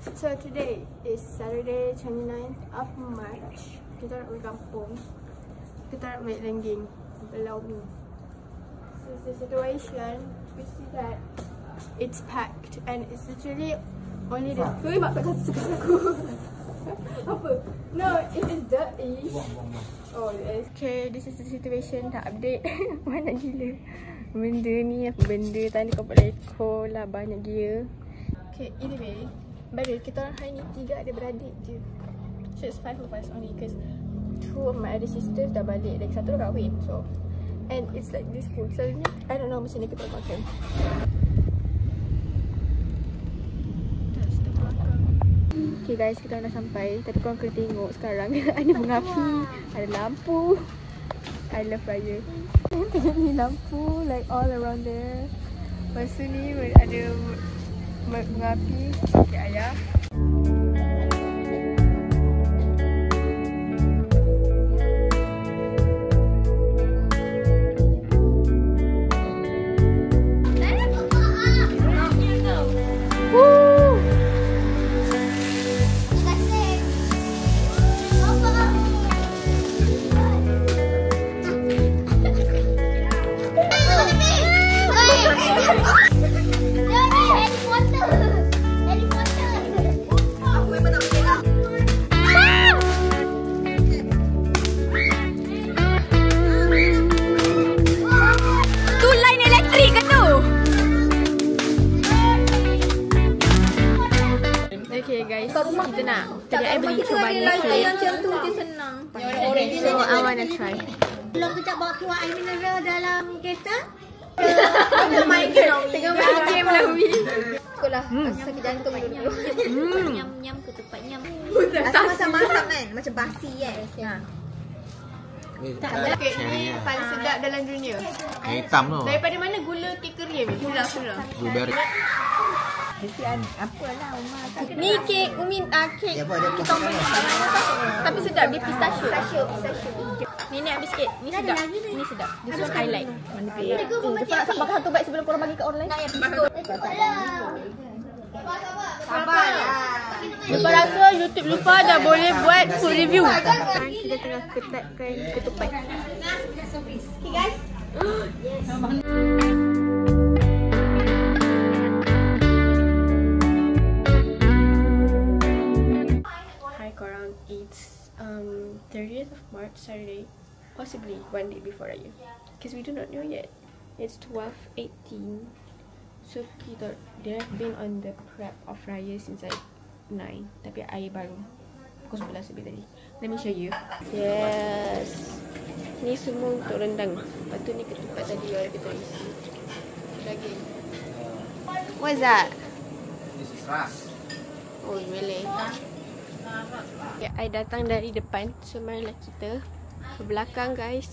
So today is Saturday 29th of March. Kita nak pergi kampung. Kita nak ambil lengging Belau ni. This is the situation. We see that it's packed and it's literally only the... Kau mak tak kata aku. Apa? No, it is dirty. Oh yes. Okay, this is the situation. Dah update. Banyak gila benda ni, apa benda tadi kau boleh ekor lah, banyak gila. Okay, anyway, by the way, kita orang hari ni 3 adik-beradik je. So it's 5 of us only because 2 of my other sisters dah balik, lagi 1 dah kahwin. So, and it's like this food. So I don't know macam mana kita makan. Okay guys, kita dah sampai. Tapi korang kena tengok sekarang. Ada bunga api, ada lampu. I love raya. Tengok ni lampu like all around there. Lepas tu ni ada bunga api. Okay, ayah. Kita nak. Tadi I beli cuba ni. Yang macam tu je senang. So I wanna try. Belum kejap bawa keluar air mineral dalam kereta. Tengah main game. Tengah main game lah Umi. Sekolah. Sakit jantung dulu. Nyam-nyam ke tempat nyam. Asal masak-masak kan? Macam basi kan? Kek ni paling sedap dalam dunia. Yang hitam tu. Daripada mana gula kek kering? Gula. Blueberry. Apalah Umar. Ni kek Umi, kek tapi sedap, dia pistachio. Ni ambil sikit. Ni sedap. Ni sedap. This one I like. Mana pilih? Kau nak pakai satu bag sebelum korang bagi kat online? Sabar lah. Lupa rasa YouTube lupa dah boleh buat food review. Kita tengah ketatkan ketupat. Okay guys. Hi korang, it's 30th of March, Saturday. Possibly one day before Raya. Because we do not know yet. It's 12:18. So they have been on the prep of Raya since like 9. Tapi air baru pukul 11 lebih tadi. Let me show you. Yes. Ni semua untuk rendang. Lepas tu ni ketupat tadi kita isi daging. What is that? This is ras. Oh really? Okay, I datang dari depan. So marilah kita ke belakang guys.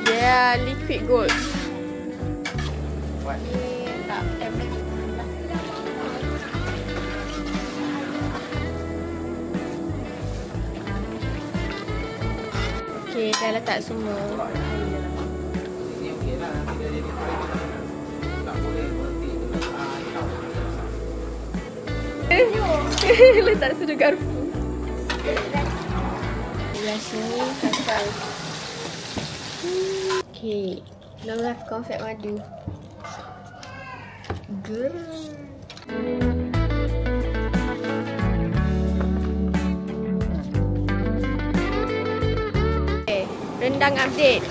Yeah, liquid gold. What? Tak, okay, dah letak semua. Ini okey lah. Tidak jadi tak boleh berhenti dengan Letak sudu garpu. Yang sini kasar. Okay, now we have confet madu. Okay, rendang update.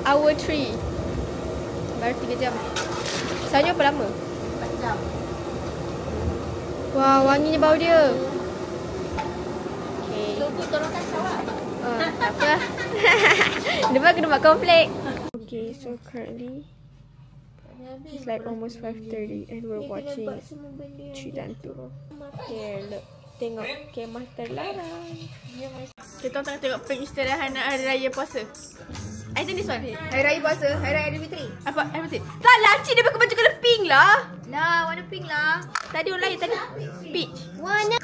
Hour 3. Baru 3 jam. Selalunya berapa lama? 4 jam. Wah, wanginya bau dia. Okay. Tunggu tolongkan sawak. Tak apa lah. Depan kena buat konflik. Okay, so currently it's like almost 5:30 and we're watching Cidantu. Okay, look. Tengok kemah terlarang. Kita tengah tengok pengistirahan hari raya puasa. I think this one. Hari Raya puasa, Hari Raya Aidilfitri. Apa? Tak lah, Cik dia pakai baju colour pink lah. Lah, warna pink lah. Tadi orang lain tadi peach. Warna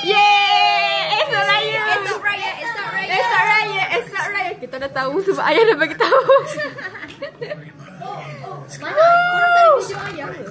Yeay! Esok raya! Esok raya, esok raya. Esok raya! Esok raya! Kita dah tahu sebab ayah dah bagi tahu. Mana? Korang tak ada video ayah ke?